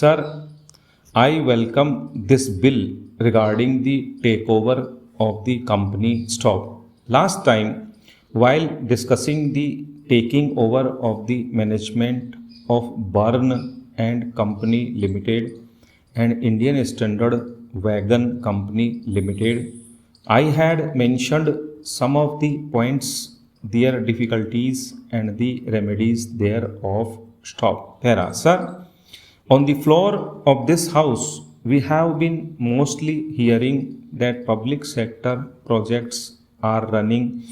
Sir, I welcome this bill regarding the takeover of the company stock. Last time, while discussing the taking over of the management of Burn and Company Limited and Indian Standard Wagon Company Limited, I had mentioned some of the points, their difficulties, and the remedies thereof. Stop. There, sir. On the floor of this house, we have been mostly hearing that public sector projects are running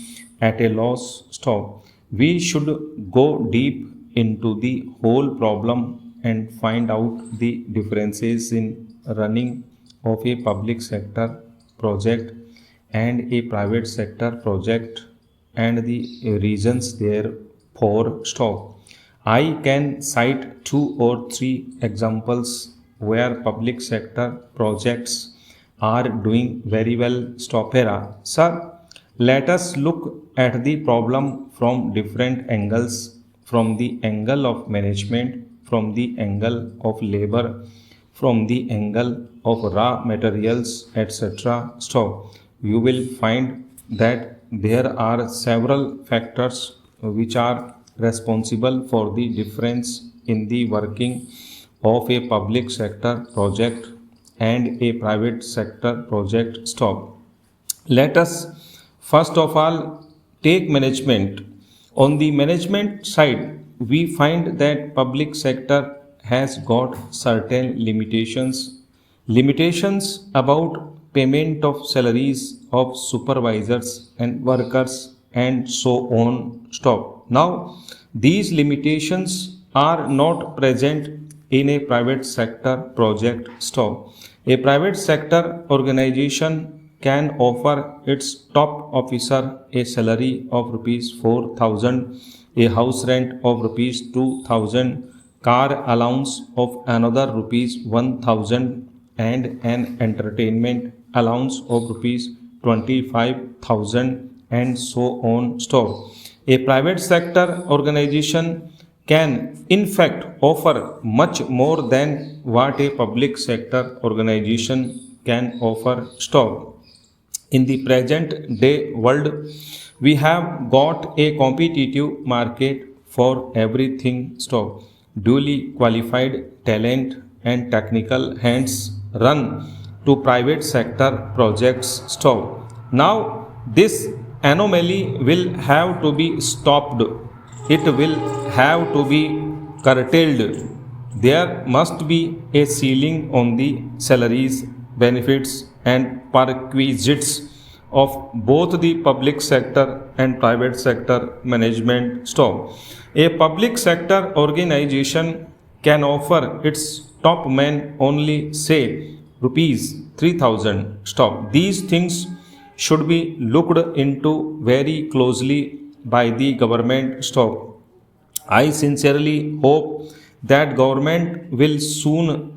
at a loss. Stop. We should go deep into the whole problem and find out the differences in running of a public sector project and a private sector project and the reasons therefore. Stop. I can cite two or three examples where public sector projects are doing very well. Stopera. Sir, let us look at the problem from different angles, from the angle of management, from the angle of labor, from the angle of raw materials, etc. So, you will find that there are several factors which are responsible for the difference in the working of a public sector project and a private sector project. Stop. Let us first of all take management. On the management side, we find that public sector has got certain limitations about payment of salaries of supervisors and workers and so on. Stop. Now, these limitations are not present in a private sector project. Stop. A private sector organization can offer its top officer a salary of rupees 4,000, a house rent of rupees 2,000, car allowance of another rupees 1,000, and an entertainment allowance of rupees 25,000, and so on. Stop. A private sector organization can in fact offer much more than what a public sector organization can offer. Stop. In the present day world, we have got a competitive market for everything. Stop. Duly qualified talent and technical hands run to private sector projects. Stop. Now, this anomaly will have to be stopped. It will have to be curtailed. There must be a ceiling on the salaries, benefits, and perquisites of both the public sector and private sector management. Stop. A public sector organization can offer its top men only, say, rupees 3,000. Stop. These things should be looked into very closely by the government. Stop. I sincerely hope that government will soon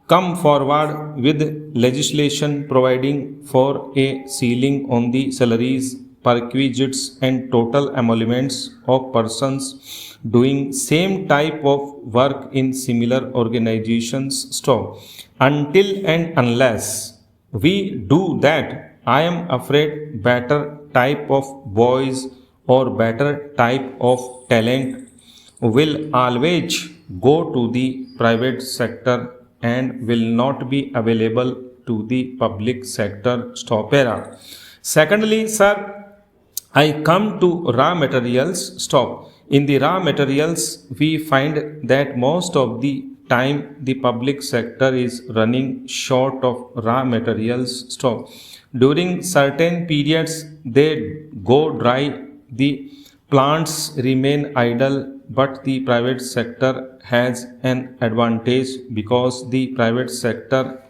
come forward with legislation providing for a ceiling on the salaries, perquisites, and total emoluments of persons doing same type of work in similar organizations. Stop. Until and unless we do that, I am afraid better type of boys or better type of talent will always go to the private sector and will not be available to the public sector. Stopera. Secondly, sir, I come to raw materials. Stop. In the raw materials, we find that most of the time the public sector is running short of raw materials. Stop. During certain periods, they go dry, the plants remain idle, but the private sector has an advantage because the private sector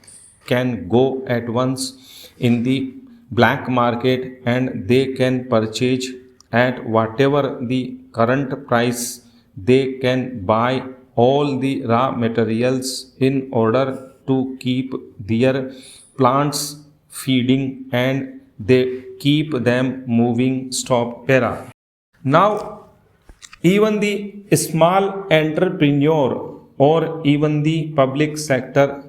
can go at once in the black market and they can purchase at whatever the current price. They can buy all the raw materials in order to keep their plants feeding and they keep them moving. Stop. Para. Now, even the small entrepreneur or even the public sector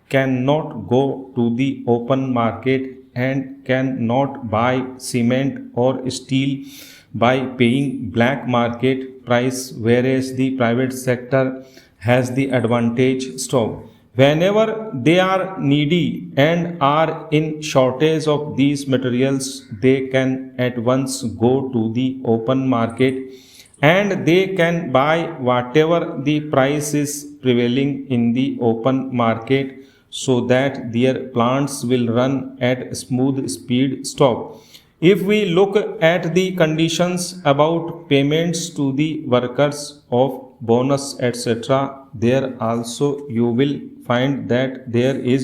cannot go to the open market and cannot buy cement or steel by paying black market price, whereas the private sector has the advantage. Stop. Whenever they are needy and are in shortage of these materials, they can at once go to the open market and they can buy whatever the price is prevailing in the open market, so that their plants will run at smooth speed. Stop. If we look at the conditions about payments to the workers of bonus etc., there also you will find that there is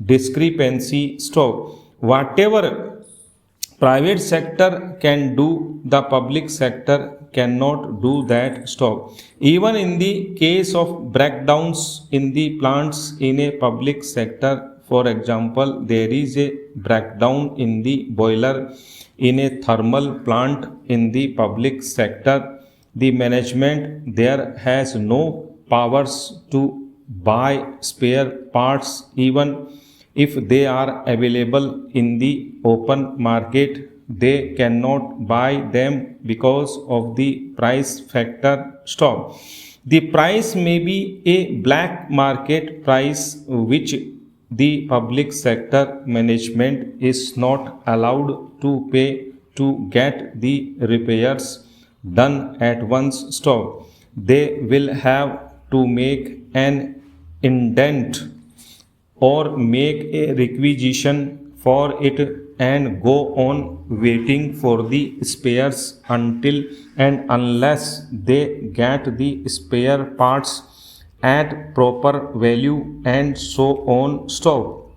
discrepancy. Stop. Whatever private sector can do, the public sector cannot do that. Stop. Even in the case of breakdowns in the plants in a public sector, for example, there is a breakdown in the boiler in a thermal plant in the public sector, the management there has no powers to buy spare parts even if they are available in the open market. They cannot buy them because of the price factor. Stop. The price may be a black market price which the public sector management is not allowed to pay to get the repairs done at once. Stop. They will have to make an indent or make a requisition for it and go on waiting for the spares until and unless they get the spare parts at proper value and so on. Stop.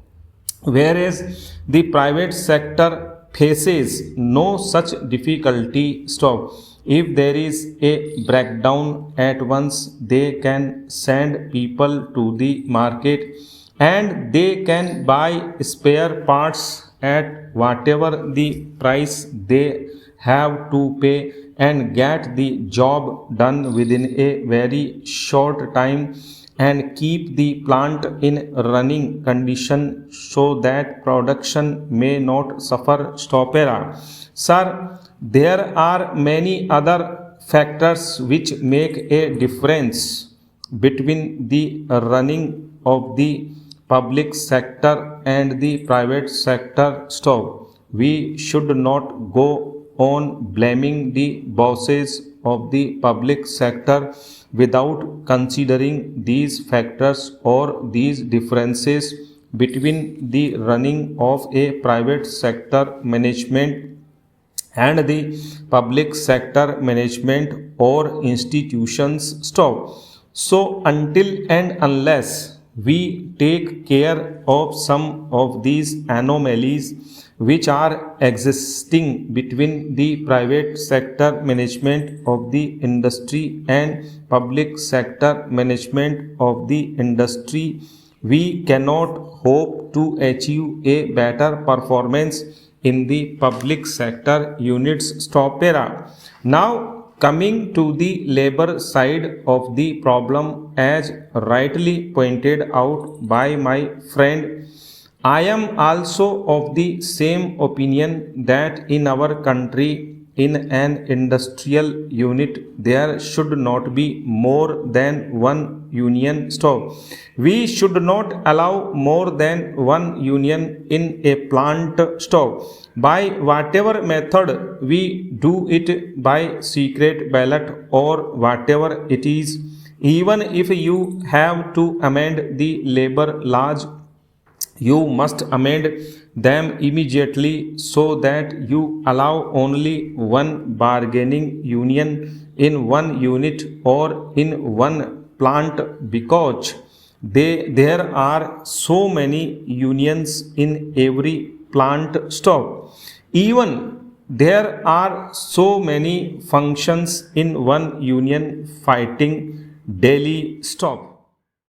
Whereas the private sector faces no such difficulty. Stop. If there is a breakdown at once, they can send people to the market and they can buy spare parts at whatever the price they have to pay and get the job done within a very short time and keep the plant in running condition so that production may not suffer. Stopera. Sir, there are many other factors which make a difference between the running of the public sector and the private sector. Stop. We should not go on blaming the bosses of the public sector without considering these factors or these differences between the running of a private sector management and the public sector management or institutions. Stop. So until and unless we take care of some of these anomalies which are existing between the private sector management of the industry and public sector management of the industry, we cannot hope to achieve a better performance in the public sector units. Stopera. Now coming to the labor side of the problem, as rightly pointed out by my friend, I am also of the same opinion that in our country, in an industrial unit, there should not be more than one union. Stop. We should not allow more than one union in a plant. Stop. By whatever method we do it, by secret ballot or whatever it is, even if you have to amend the labor laws, you must amend them immediately so that you allow only one bargaining union in one unit or in one plant, because there are so many unions in every plant. Stop. Even there are so many functions in one union fighting daily. Stop.